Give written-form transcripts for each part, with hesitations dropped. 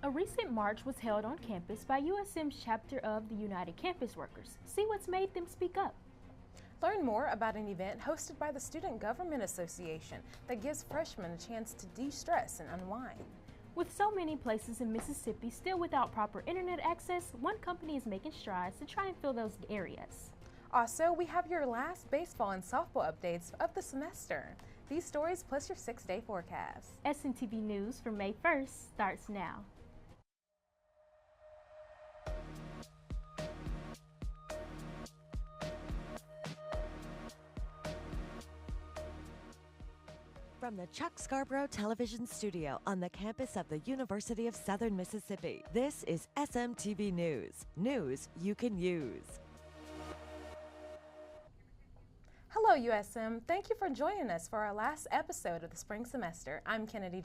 A recent march was held on campus by USM's chapter of the United Campus Workers. See what's made them speak up. Learn more about an event hosted by the Student Government Association that gives freshmen a chance to de-stress and unwind. With so many places in Mississippi still without proper internet access, one company is making strides to try and fill those areas. Also, we have your last baseball and softball updates of the semester. These stories plus your 6-day forecast. SMTV News for May 1st starts now. From the Chuck Scarborough Television Studio on the campus of the University of Southern Mississippi, this is SMTV News. News you can use. Hello USM, thank you for joining us for our last episode of the spring semester. I'm Kennedi.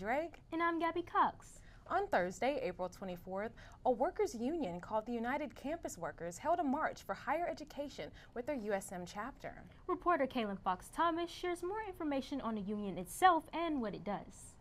And I'm Gabby Cox. On Thursday, April 24th, a workers' union called the United Campus Workers held a march for higher education with their USM chapter. Reporter Kaylin Fox-Thomas shares more information on the union itself and what it does.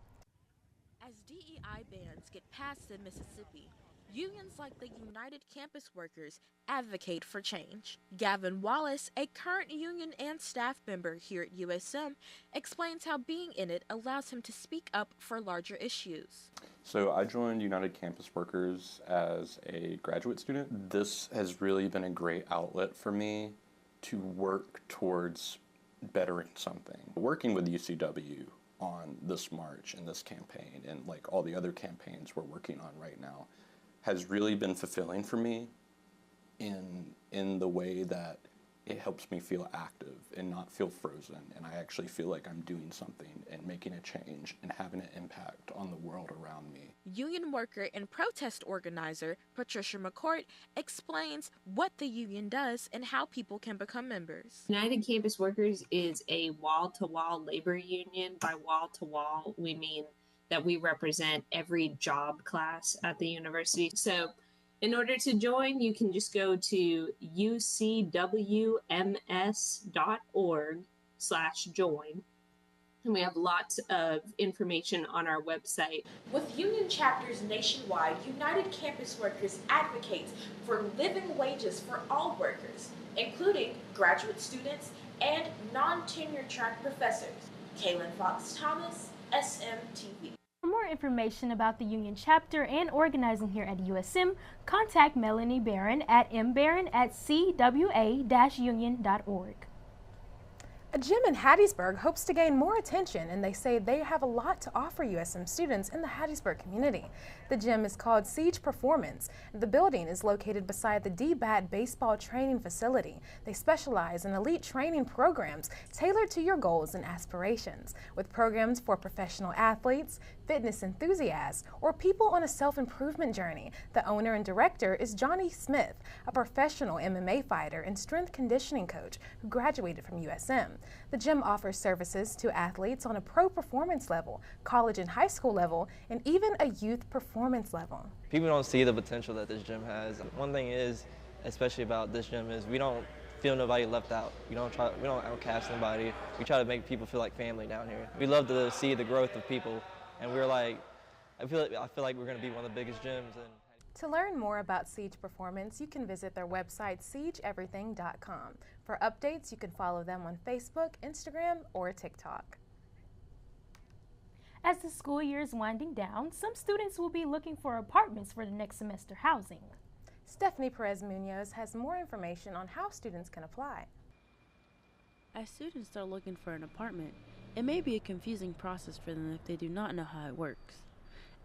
As DEI bans get passed in Mississippi, unions like the United Campus Workers advocate for change. Gavin Wallace, a current union and staff member here at USM, explains how being in it allows him to speak up for larger issues. So I joined United Campus Workers as a graduate student. This has really been a great outlet for me to work towards bettering something. Working with UCW on this march and this campaign and like all the other campaigns we're working on right now has really been fulfilling for me in the way that it helps me feel active and not feel frozen, and I actually feel like I'm doing something and making a change and having an impact on the world around me. Union worker and protest organizer Patricia McCourt explains what the union does and how people can become members. United Campus Workers is a wall-to-wall labor union. By wall-to-wall, we mean that we represent every job class at the university. So in order to join, you can just go to ucwms.org/join. And we have lots of information on our website. With union chapters nationwide, United Campus Workers advocates for living wages for all workers, including graduate students and non-tenure track professors. Kaylin Fox-Thomas, SMTV. For more information about the union chapter and organizing here at USM, contact Melanie Barron at mbarron@cwa-union.org. A gym in Hattiesburg hopes to gain more attention, and they say they have a lot to offer USM students in the Hattiesburg community. The gym is called Siege Performance. The building is located beside the DBAT baseball training facility. They specialize in elite training programs tailored to your goals and aspirations, with programs for professional athletes, fitness enthusiasts, or people on a self-improvement journey. The owner and director is Johnny Smith, a professional MMA fighter and strength conditioning coach who graduated from USM. The gym offers services to athletes on a pro performance level, college and high school level, and even a youth performance level. People don't see the potential that this gym has. One thing is, especially about this gym, is we don't feel nobody left out. We don't outcast anybody. We try to make people feel like family down here. We love to see the growth of people, and we're like, I feel like we're going to be one of the biggest gyms. To learn more about Siege Performance, you can visit their website, siegeeverything.com. For updates, you can follow them on Facebook, Instagram, or TikTok. As the school year is winding down, some students will be looking for apartments for the next semester housing. Stephanie Perez Munoz has more information on how students can apply. As students start looking for an apartment, it may be a confusing process for them if they do not know how it works.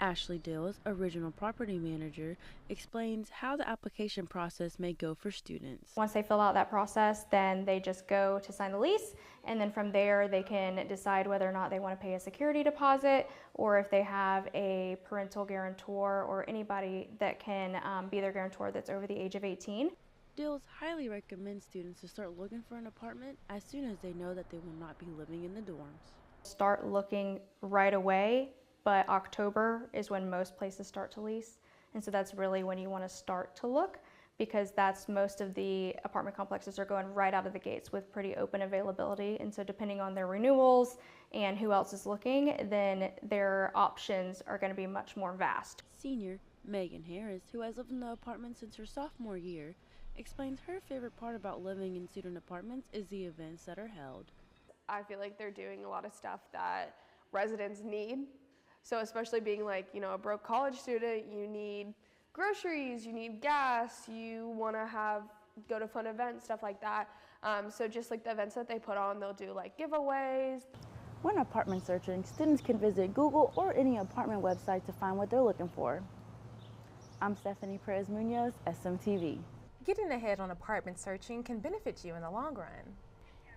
Ashley Dills, a regional property manager, explains how the application process may go for students. Once they fill out that process, then they just go to sign the lease, and then from there they can decide whether or not they want to pay a security deposit, or if they have a parental guarantor or anybody that can be their guarantor that's over the age of 18. Dills highly recommends students to start looking for an apartment as soon as they know that they will not be living in the dorms. Start looking right away. But October is when most places start to lease, and so that's really when you want to start to look, because that's most of the apartment complexes are going right out of the gates with pretty open availability. And so depending on their renewals and who else is looking, then their options are going to be much more vast. Senior Megan Harris, who has lived in the apartment since her sophomore year, explains her favorite part about living in student apartments is the events that are held. I feel like they're doing a lot of stuff that residents need. So especially being like, you know, a broke college student, you need groceries, you need gas, you want to go to fun events, stuff like that. So just like the events that they put on, they'll do like giveaways. When apartment searching, students can visit Google or any apartment website to find what they're looking for. I'm Stephanie Perez Munoz, SMTV. Getting ahead on apartment searching can benefit you in the long run.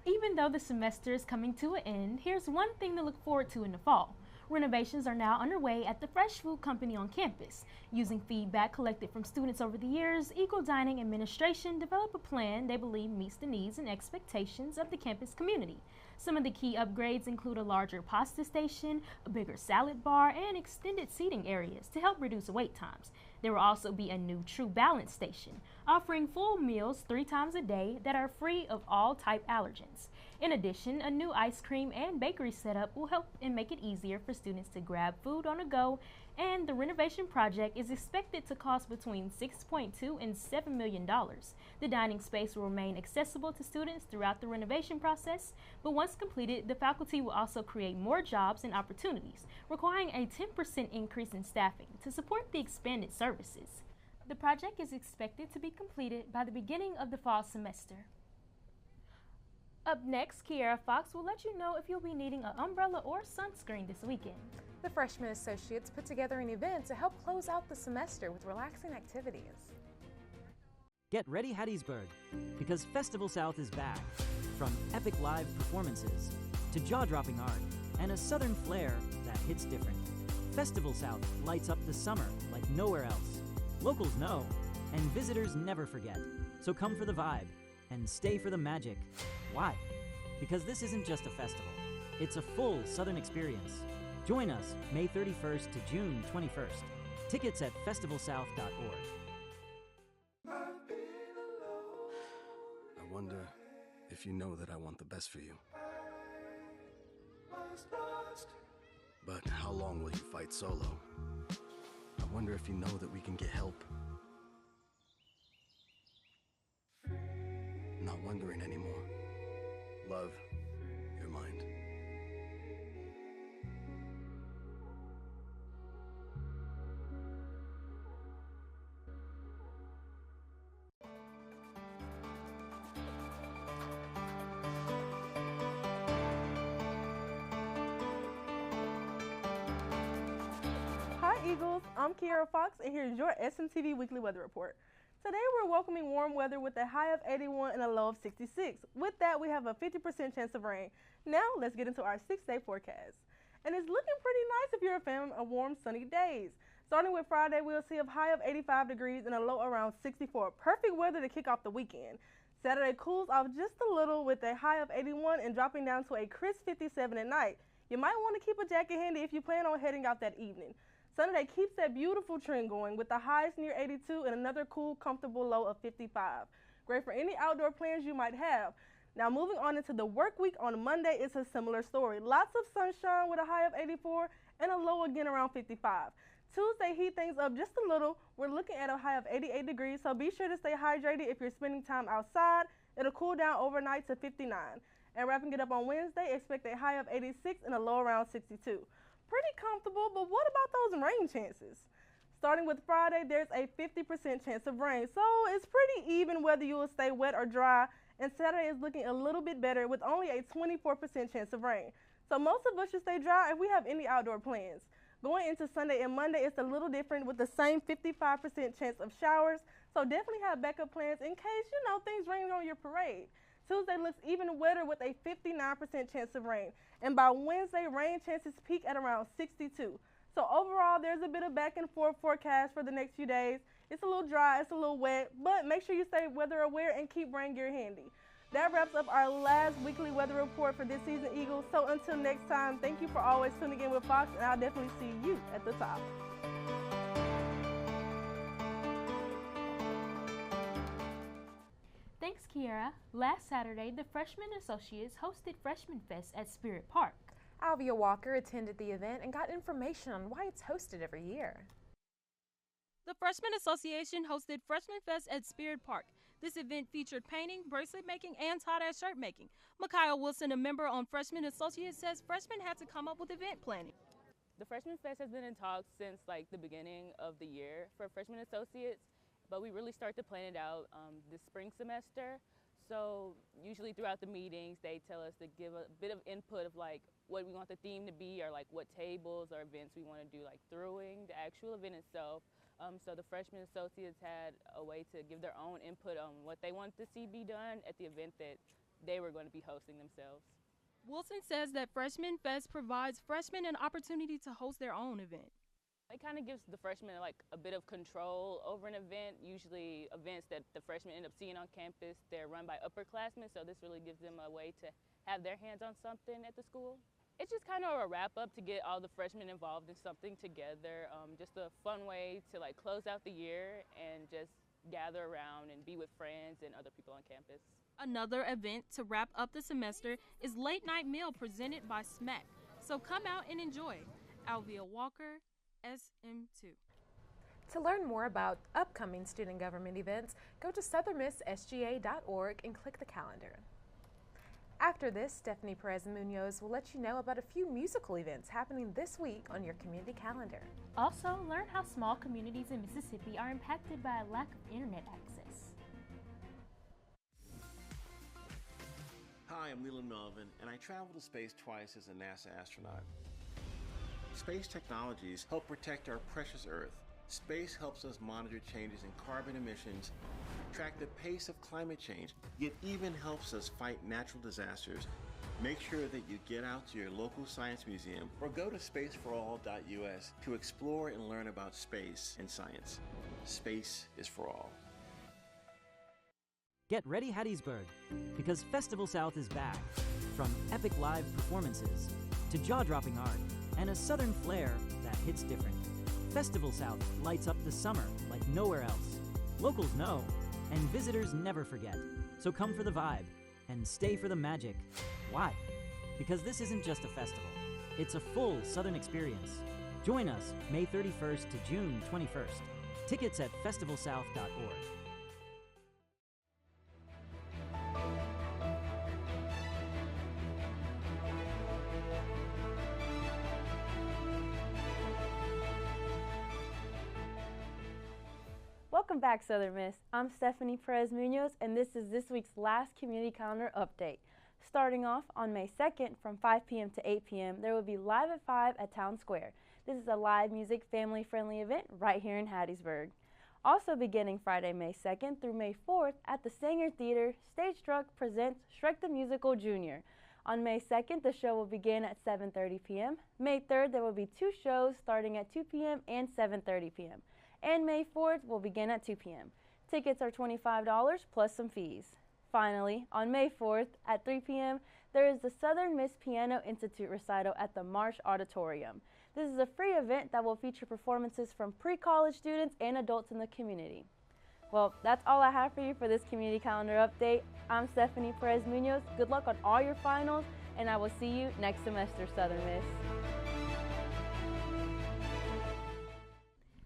Even though the semester is coming to an end, here's one thing to look forward to in the fall. Renovations are now underway at the Fresh Food Company on campus. Using feedback collected from students over the years, Eagle Dining Administration developed a plan they believe meets the needs and expectations of the campus community. Some of the key upgrades include a larger pasta station, a bigger salad bar, and extended seating areas to help reduce wait times. There will also be a new True Balance station, offering full meals 3 times a day that are free of all type allergens. In addition, a new ice cream and bakery setup will help and make it easier for students to grab food on the go, and the renovation project is expected to cost between $6.2 and $7 million. The dining space will remain accessible to students throughout the renovation process, but once completed, the faculty will also create more jobs and opportunities, requiring a 10% increase in staffing to support the expanded services. The project is expected to be completed by the beginning of the fall semester. Up next, Kiara Fox will let you know if you'll be needing an umbrella or sunscreen this weekend. The Freshman Associates put together an event to help close out the semester with relaxing activities. Get ready, Hattiesburg, because Festival South is back. From epic live performances to jaw-dropping art and a southern flair that hits different. Festival South lights up the summer like nowhere else. Locals know, and visitors never forget. So come for the vibe and stay for the magic. Why? Because this isn't just a festival. It's a full Southern experience. Join us May 31st to June 21st. Tickets at festivalsouth.org. I wonder if you know that I want the best for you. But how long will you fight solo? I wonder if you know that we can get help. Not wondering anymore. Love, your mind. Hi Eagles, I'm Kiara Fox and here's your SMTV Weekly Weather Report. Today we're welcoming warm weather with a high of 81 and a low of 66. With that, we have a 50% chance of rain. Now let's get into our 6-day forecast. And it's looking pretty nice if you're a fan of warm sunny days. Starting with Friday, we'll see a high of 85 degrees and a low around 64. Perfect weather to kick off the weekend. Saturday cools off just a little with a high of 81 and dropping down to a crisp 57 at night. You might want to keep a jacket handy if you plan on heading out that evening. Sunday keeps that beautiful trend going with the highs near 82 and another cool, comfortable low of 55. Great for any outdoor plans you might have. Now moving on into the work week, on Monday, it's a similar story. Lots of sunshine with a high of 84 and a low again around 55. Tuesday heat things up just a little. We're looking at a high of 88 degrees, so be sure to stay hydrated if you're spending time outside. It'll cool down overnight to 59. And wrapping it up on Wednesday, expect a high of 86 and a low around 62. Pretty comfortable, but what about those rain chances? Starting with Friday, there's a 50% chance of rain, so it's pretty even whether you will stay wet or dry, and Saturday is looking a little bit better with only a 24% chance of rain. So most of us should stay dry if we have any outdoor plans. Going into Sunday and Monday, it's a little different with the same 55% chance of showers, so definitely have backup plans in case, things rain on your parade. Tuesday looks even wetter with a 59% chance of rain. And by Wednesday, rain chances peak at around 62. So overall, there's a bit of back and forth forecast for the next few days. It's a little dry, it's a little wet, but make sure you stay weather aware and keep rain gear handy. That wraps up our last weekly weather report for this season, Eagles. So until next time, thank you for always tuning in with Fox, and I'll definitely see you at the top. Kiera. Last Saturday, the Freshmen Associates hosted Freshman Fest at Spirit Park. Alvia Walker attended the event and got information on why it's hosted every year. The Freshman Association hosted Freshman Fest at Spirit Park. This event featured painting, bracelet making, and tie-dye shirt making. Micaiah Wilson, a member on Freshman Associates, says freshmen had to come up with event planning. The Freshman Fest has been in talks since the beginning of the year for Freshman Associates, but we really start to plan it out this spring semester. So usually throughout the meetings, they tell us to give a bit of input of what we want the theme to be, or what tables or events we want to do during the actual event itself. So the Freshman Associates had a way to give their own input on what they wanted to see be done at the event that they were going to be hosting themselves. Wilson says that Freshman Fest provides freshmen an opportunity to host their own event. It kind of gives the freshmen a bit of control over an event. Usually events that the freshmen end up seeing on campus, they're run by upperclassmen, so this really gives them a way to have their hands on something at the school. It's just kind of a wrap-up to get all the freshmen involved in something together. Just a fun way to close out the year and just gather around and be with friends and other people on campus. Another event to wrap up the semester is Late Night Meal presented by SMAC. So come out and enjoy. Alvia Walker, SM2. To learn more about upcoming student government events, go to southernmisssga.org and click the calendar. After this, Stephanie Perez Munoz will let you know about a few musical events happening this week on your community calendar. Also, learn how small communities in Mississippi are impacted by a lack of internet access. Hi, I'm Leland Melvin, and I traveled to space twice as a NASA astronaut. Space technologies help protect our precious Earth. Space helps us monitor changes in carbon emissions, track the pace of climate change. It even helps us fight natural disasters. Make sure that you get out to your local science museum or go to spaceforall.us to explore and learn about space and science. Space is for all. Get ready, Hattiesburg, because Festival South is back. From epic live performances to jaw-dropping art and a southern flair that hits different. Festival South lights up the summer like nowhere else. Locals know, and visitors never forget. So come for the vibe and stay for the magic. Why? Because this isn't just a festival. It's a full Southern experience. Join us May 31st to June 21st. Tickets at festivalsouth.org. Welcome back, Southern Miss. I'm Stephanie Perez Munoz, and this is this week's last community calendar update. Starting off on May 2nd from 5 p.m. to 8 p.m., there will be Live at 5 at Town Square. This is a live music, family-friendly event right here in Hattiesburg. Also beginning Friday, May 2nd through May 4th at the Sanger Theater, Stage Struck presents Shrek the Musical Jr. On May 2nd, the show will begin at 7:30 p.m. May 3rd, there will be two shows starting at 2 p.m. and 7:30 p.m. And May 4th will begin at 2 p.m. Tickets are $25 plus some fees. Finally, on May 4th at 3 p.m., there is the Southern Miss Piano Institute recital at the Marsh Auditorium. This is a free event that will feature performances from pre-college students and adults in the community. Well, that's all I have for you for this community calendar update. I'm Stephanie Perez Munoz. Good luck on all your finals, and I will see you next semester, Southern Miss.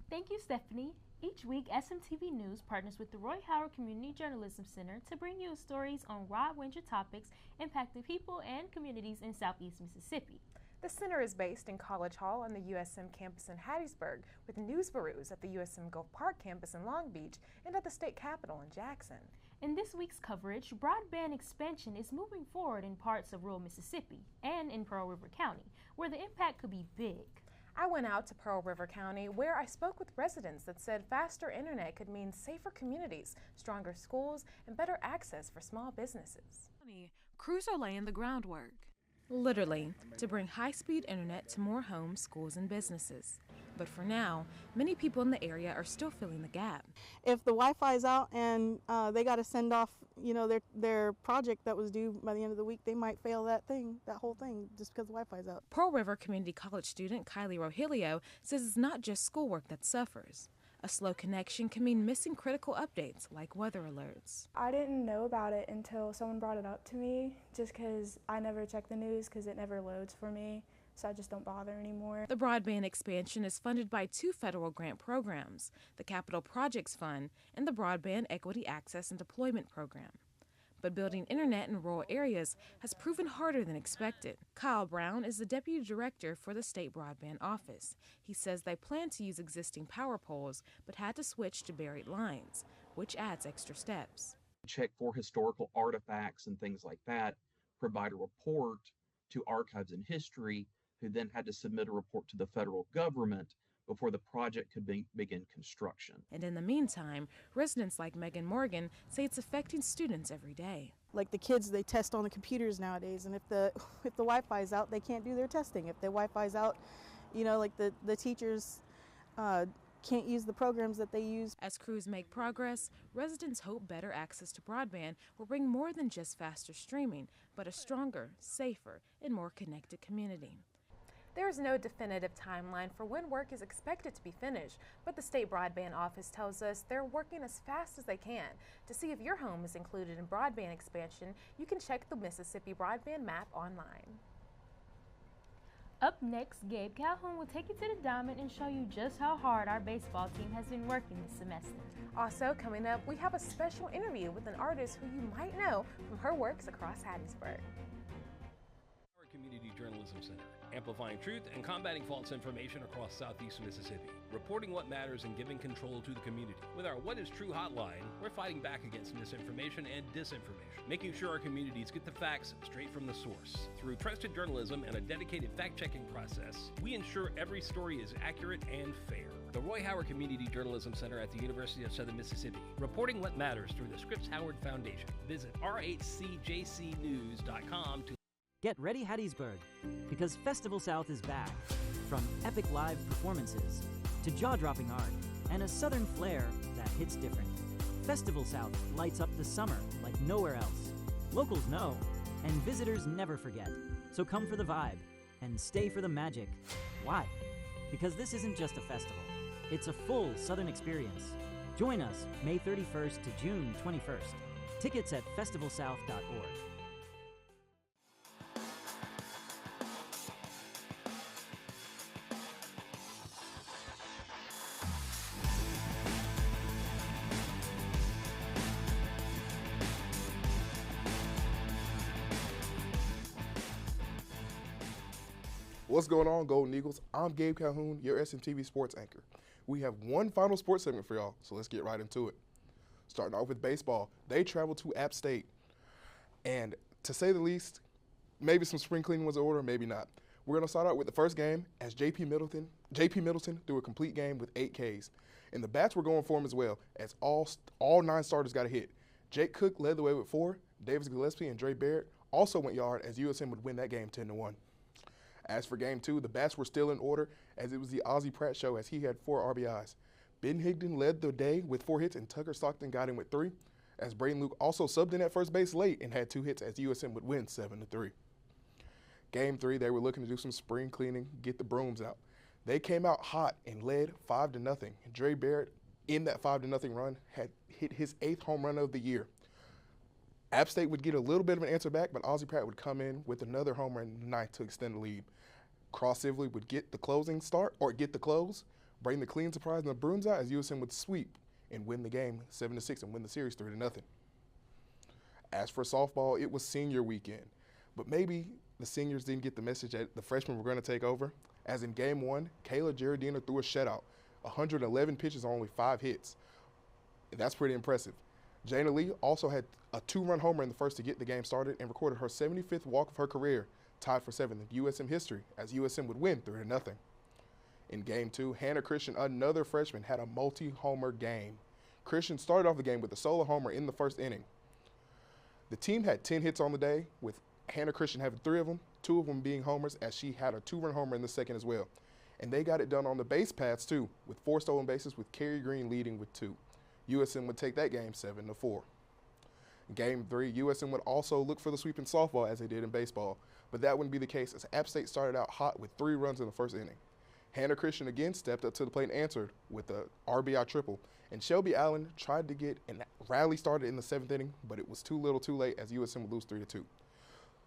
Thank you, Stephanie. Each week, SMTV News partners with the Roy Howard Community Journalism Center to bring you stories on wide-range topics impacting people and communities in Southeast Mississippi. The center is based in College Hall on the USM campus in Hattiesburg, with news bureaus at the USM Gulf Park campus in Long Beach and at the state capitol in Jackson. In this week's coverage, broadband expansion is moving forward in parts of rural Mississippi and in Pearl River County, where the impact could be big. I went out to Pearl River County, where I spoke with residents that said faster internet could mean safer communities, stronger schools, and better access for small businesses. Crews are laying the groundwork. Literally, to bring high-speed internet to more homes, schools, and businesses. But for now, many people in the area are still filling the gap. If the Wi-Fi is out and they got to send off, their project that was due by the end of the week, they might fail that whole thing, just because the Wi-Fi is out. Pearl River Community College student Kylie Rogelio says it's not just schoolwork that suffers. A slow connection can mean missing critical updates like weather alerts. I didn't know about it until someone brought it up to me, just because I never check the news because it never loads for me, so I just don't bother anymore. The broadband expansion is funded by 2 federal grant programs, the Capital Projects Fund and the Broadband Equity Access and Deployment Program. But building internet in rural areas has proven harder than expected. Kyle Brown is the deputy director for the state broadband office. He says they plan to use existing power poles, but had to switch to buried lines, which adds extra steps. Check for historical artifacts and things like that, provide a report to Archives and History, who then had to submit a report to the federal government before the project could begin construction. And in the meantime, residents like Megan Morgan say it's affecting students every day. Like the kids, they test on the computers nowadays, and if the Wi-Fi is out, they can't do their testing. If the Wi-Fi is out, you know, like the teachers can't use the programs that they use. As crews make progress, residents hope better access to broadband will bring more than just faster streaming, but a stronger, safer, and more connected community. There is no definitive timeline for when work is expected to be finished, but the state broadband office tells us they're working as fast as they can. To see if your home is included in broadband expansion, you can check the Mississippi broadband map online. Up next, Gabe Calhoun will take you to the diamond and show you just how hard our baseball team has been working this semester. Also coming up, we have a special interview with an artist who you might know from her works across Hattiesburg. Community Journalism Center, amplifying truth and combating false information across southeast Mississippi, reporting what matters and giving control to the community. With our What is True hotline, we're fighting back against misinformation and disinformation, making sure our communities get the facts straight from the source. Through trusted journalism and a dedicated fact-checking process, we ensure every story is accurate and fair. The Roy Howard Community Journalism Center at the University of Southern Mississippi, reporting what matters through the Scripps Howard Foundation. Visit rhcjcnews.com to Get ready, Hattiesburg, because Festival South is back. From epic live performances to jaw-dropping art and a southern flair that hits different. Festival South lights up the summer like nowhere else. Locals know, and visitors never forget. So come for the vibe and stay for the magic. Why? Because this isn't just a festival. It's a full southern experience. Join us May 31st to June 21st. Tickets at festivalsouth.org. What's going on, Golden Eagles? I'm Gabe Calhoun, your SMTV sports anchor. We have one final sports segment for y'all, so let's get right into it. Starting off with baseball, they traveled to App State. And to say the least, maybe some spring cleaning was in order, maybe not. We're going to start out with the first game as JP Middleton threw a complete game with 8 Ks. And the bats were going for him as well, as all 9 starters got a hit. Jake Cook led the way with 4. Davis Gillespie and Dre Barrett also went yard as USM would win that game 10-1. As for Game 2, the bats were still in order as it was the Ozzie Pratt show as he had 4 RBIs. Ben Higdon led the day with 4 hits and Tucker Stockton got in with 3, as Braden Luke also subbed in at first base late and had 2 hits as USM would win 7-3. Game 3, they were looking to do some spring cleaning, get the brooms out. They came out hot and led 5-0. Dre Barrett, in that 5-0 run, had hit his 8th home run of the year. App State would get a little bit of an answer back, but Ozzie Pratt would come in with another home run in the 9th to extend the lead. Cross Sibley would get the close, bring the clean surprise and the brooms out as USM would sweep and win the game 7-6 and win the series 3-0. As for softball, it was senior weekend, but maybe the seniors didn't get the message that the freshmen were going to take over, as in Game 1, Kayla Gerardina threw a shutout, 111 pitches on only 5 hits. That's pretty impressive. Jana Lee also had a 2-run homer in the first to get the game started and recorded her 75th walk of her career, tied for 7th in USM history, as USM would win 3-0. In Game 2, Hannah Christian, another freshman, had a multi-homer game. Christian started off the game with a solo homer in the first inning. The team had 10 hits on the day, with Hannah Christian having 3 of them, 2 of them being homers, as she had a 2-run homer in the second as well. And they got it done on the base paths too, with 4 stolen bases, with Carrie Green leading with 2. USM would take that game 7-4. Game 3, USM would also look for the sweep in softball as they did in baseball, but that wouldn't be the case as App State started out hot with 3 runs in the first inning. Hannah Christian again stepped up to the plate and answered with a RBI triple. And Shelby Allen tried to get a rally started in the 7th inning, but it was too little too late as USM would lose 3-2.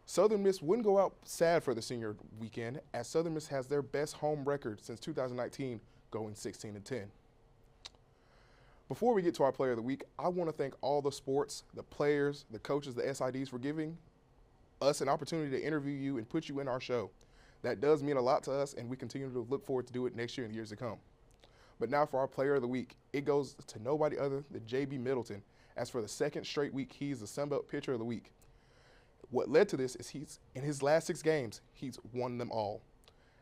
Southern Miss wouldn't go out sad for the senior weekend, as Southern Miss has their best home record since 2019, going 16-10. Before we get to our player of the week, I want to thank all the sports, the players, the coaches, the SIDs for giving us an opportunity to interview you and put you in our show. That does mean a lot to us, and we continue to look forward to do it next year and the years to come. But now for our player of the week, it goes to nobody other than J.B. Middleton, as for the second straight week, he's the Sunbelt Pitcher of the Week. What led to this is he's in his last 6 games, he's won them all.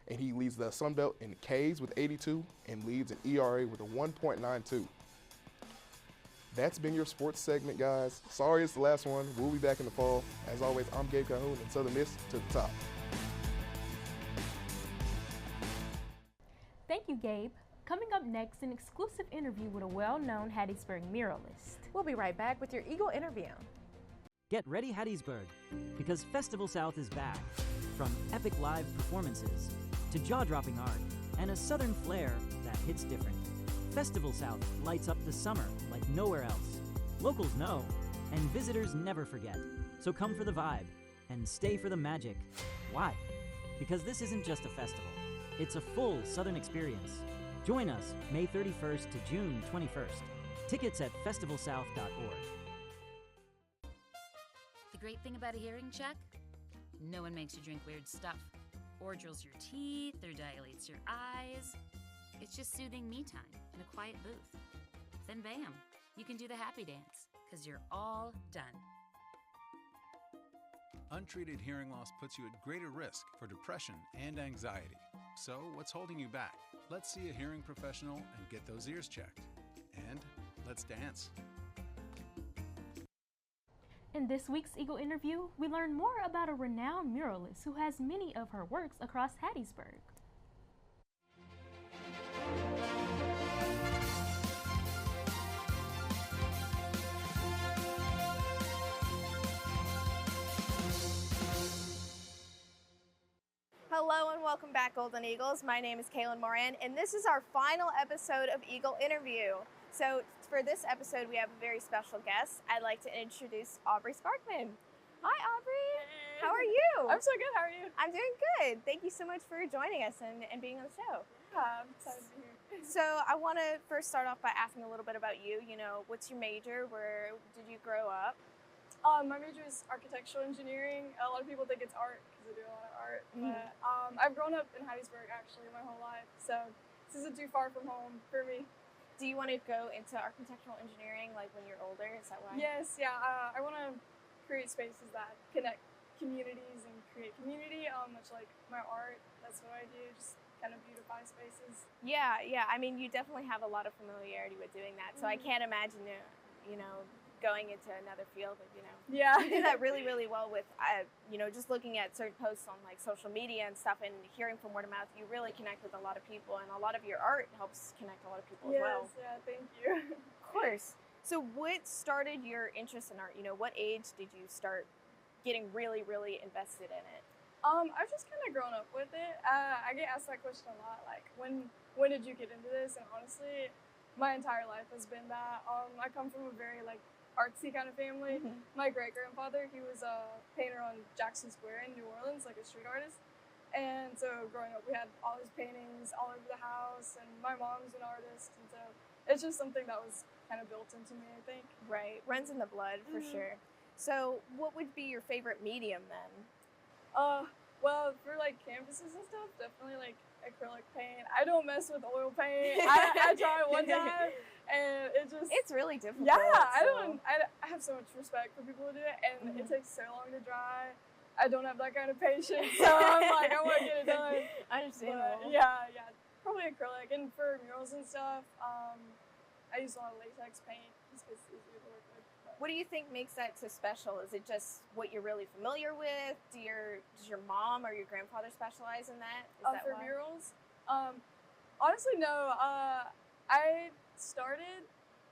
And he leads the Sunbelt in Ks with 82 and leads an ERA with a 1.92. That's been your sports segment, guys. Sorry it's the last one. We'll be back in the fall. As always, I'm Gabe Calhoun, and Southern Miss to the top. Thank you, Gabe. Coming up next, an exclusive interview with a well-known Hattiesburg muralist. We'll be right back with your Eagle interview. Get ready, Hattiesburg, because Festival South is back. From epic live performances to jaw-dropping art and a southern flair that hits different. Festival South lights up the summer like nowhere else. Locals know, and visitors never forget. So come for the vibe and stay for the magic. Why? Because this isn't just a festival. It's a full southern experience. Join us May 31st to June 21st. Tickets at festivalsouth.org. The great thing about a hearing check? No one makes you drink weird stuff, or drills your teeth, or dilates your eyes. It's just soothing me time in a quiet booth. Then bam, you can do the happy dance, because you're all done. Untreated hearing loss puts you at greater risk for depression and anxiety. So what's holding you back? Let's see a hearing professional and get those ears checked. And let's dance. In this week's Eagle interview, we learn more about a renowned muralist who has many of her works across Hattiesburg. Hello and welcome back, Golden Eagles. My name is Kaylin Moran, and this is our final episode of Eagle Interview. So for this episode, we have a very special guest. I'd like to introduce Aubrey Sparkman. Hi, Aubrey. Hey. How are you? I'm so good. How are you? I'm doing good. Thank you so much for joining us and being on the show. I'm excited to be here. So I want to first start off by asking a little bit about you. You know, what's your major? Where did you grow up? My major is architectural engineering. A lot of people think it's art because I do a lot of art. But I've grown up in Hattiesburg actually my whole life, so this isn't too far from home for me. Do you want to go into architectural engineering like when you're older? Is that why? Yes, yeah. I want to create spaces that connect communities and create community, much like my art. That's what I do, just kind of beautify spaces. Yeah. I mean, you definitely have a lot of familiarity with doing that, so I can't imagine going into another field of, Yeah. You do that really, really well with, just looking at certain posts on like social media and stuff and hearing from word of mouth, you really connect with a lot of people, and a lot of your art helps connect a lot of people as well. Yes, yeah, thank you. Of course. So what started your interest in art? What age did you start getting really, really invested in it? I've just kind of grown up with it. I get asked that question a lot, like when did you get into this? And honestly, my entire life has been that. I come from a very artsy kind of family. My great-grandfather, he was a painter on Jackson Square in New Orleans, like a street artist. And so growing up, we had all his paintings all over the house, and my mom's an artist, and so it's just something that was kind of built into me, I think. Right, runs in the blood for sure. So what would be your favorite medium then? Well, for canvases and stuff, definitely acrylic paint. I don't mess with oil paint. I tried one time, and it's really difficult. Yeah, I have so much respect for people who do it, and it takes so long to dry. I don't have that kind of patience, so I'm like, I want to get it done. Understandable. But yeah, probably acrylic. And for murals and stuff, I use a lot of latex paint just because it's easier to work with. What do you think makes that so special? Is it just what you're really familiar with? Does your mom or your grandfather specialize in that? Is that for why? murals? Honestly, no. I started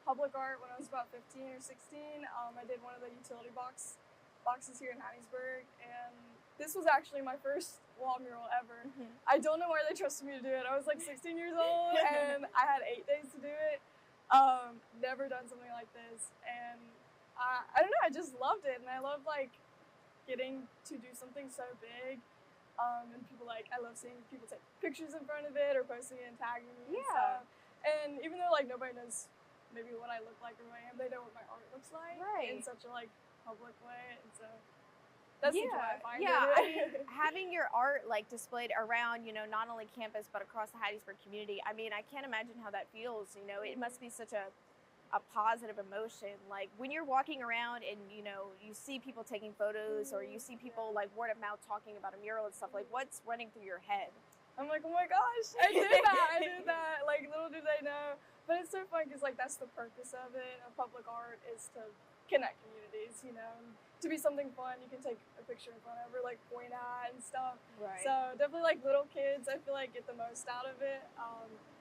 public art when I was about 15 or 16. I did one of the utility boxes here in Hattiesburg, and this was actually my first wall mural ever. I don't know why they trusted me to do it. I was like 16 years old and I had 8 days to do it. Never done something like this, and I don't know, I just loved it, and I love like getting to do something so big. And people like, I love seeing people take pictures in front of it or posting it and tagging me and stuff. And even though like nobody knows maybe what I look like or who I am, they know what my art looks like in such a like public way, and so that's the joy I find in it. I mean, having your art like displayed around, you know, not only campus but across the Hattiesburg community. I mean, I can't imagine how that feels. You know, it must be such a positive emotion. Like when you're walking around and you know you see people taking photos or you see people like word of mouth talking about a mural and stuff. Like what's running through your head? I'm like, oh my gosh, I did that. I did that. Like little do they know, but it's so fun because like that's the purpose of it. Of public art is to connect communities. You know. To be something fun, you can take a picture in front of or like point at and stuff. Right. So definitely like little kids, I feel like get the most out of it.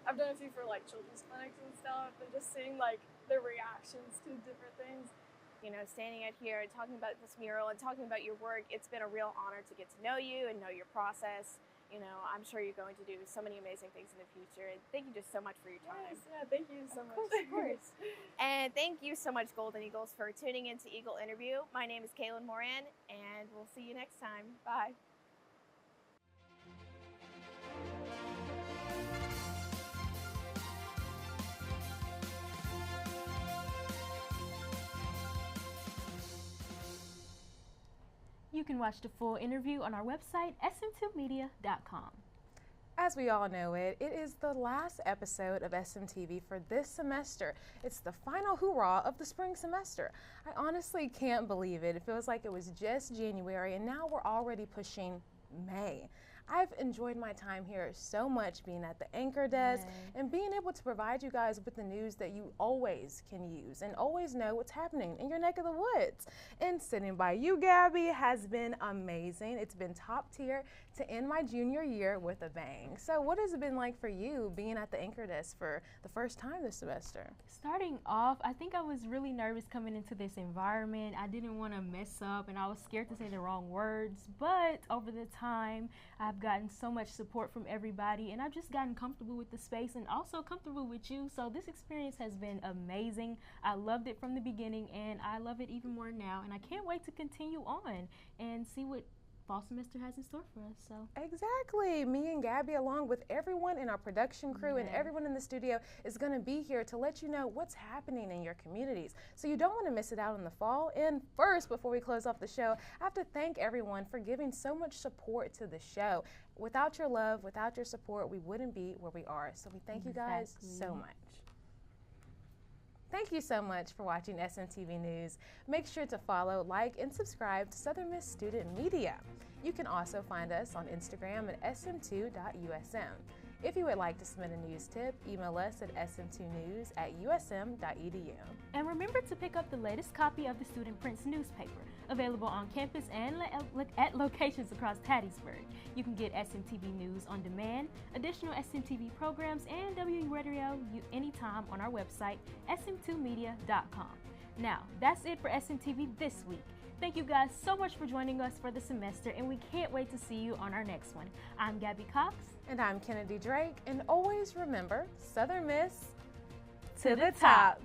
I've done a few for like children's clinics and stuff, and just seeing like their reactions to different things. You know, standing out here and talking about this mural and talking about your work, it's been a real honor to get to know you and know your process. You know, I'm sure you're going to do so many amazing things in the future. And thank you just so much for your time. Yes, yeah, thank you so much. Of course. And thank you so much, Golden Eagles, for tuning into Eagle Interview. My name is Kaylin Moran, and we'll see you next time. Bye. You can watch the full interview on our website, smtmedia.com. As we all know it is the last episode of SMTV for this semester. It's the final hoorah of the spring semester. I honestly can't believe it. It feels like it was just January and now we're already pushing May. I've enjoyed my time here so much, being at the anchor desk and being able to provide you guys with the news that you always can use and always know what's happening in your neck of the woods. And sitting by you, Gabby, has been amazing. It's been top tier to end my junior year with a bang. So what has it been like for you being at the anchor desk for the first time this semester? Starting off, I think I was really nervous coming into this environment. I didn't want to mess up and I was scared to say the wrong words, but over the time, I've gotten so much support from everybody and I've just gotten comfortable with the space and also comfortable with you. So this experience has been amazing. I loved it from the beginning and I love it even more now, and I can't wait to continue on and see what fall semester has in store for us. So exactly, me and Gabby, along with everyone in our production crew and everyone in the studio, is going to be here to let you know what's happening in your communities, so you don't want to miss it out in the fall. And first, before we close off the show, I have to thank everyone for giving so much support to the show. Without your love, without your support, we wouldn't be where we are. So we thank you guys so much. Thank you so much for watching SMTV News. Make sure to follow, like, and subscribe to Southern Miss Student Media. You can also find us on Instagram at sm2.usm. If you would like to submit a news tip, email us at sm2news@usm.edu. And remember to pick up the latest copy of the Student Prince newspaper, available on campus and at locations across Hattiesburg. You can get SMTV News on demand, additional SMTV programs, and WU Radio anytime on our website, sm2media.com. Now, that's it for SMTV this week. Thank you guys so much for joining us for the semester, and we can't wait to see you on our next one. I'm Gabby Cox. And I'm Kennedy Drake. And always remember, Southern Miss to the top.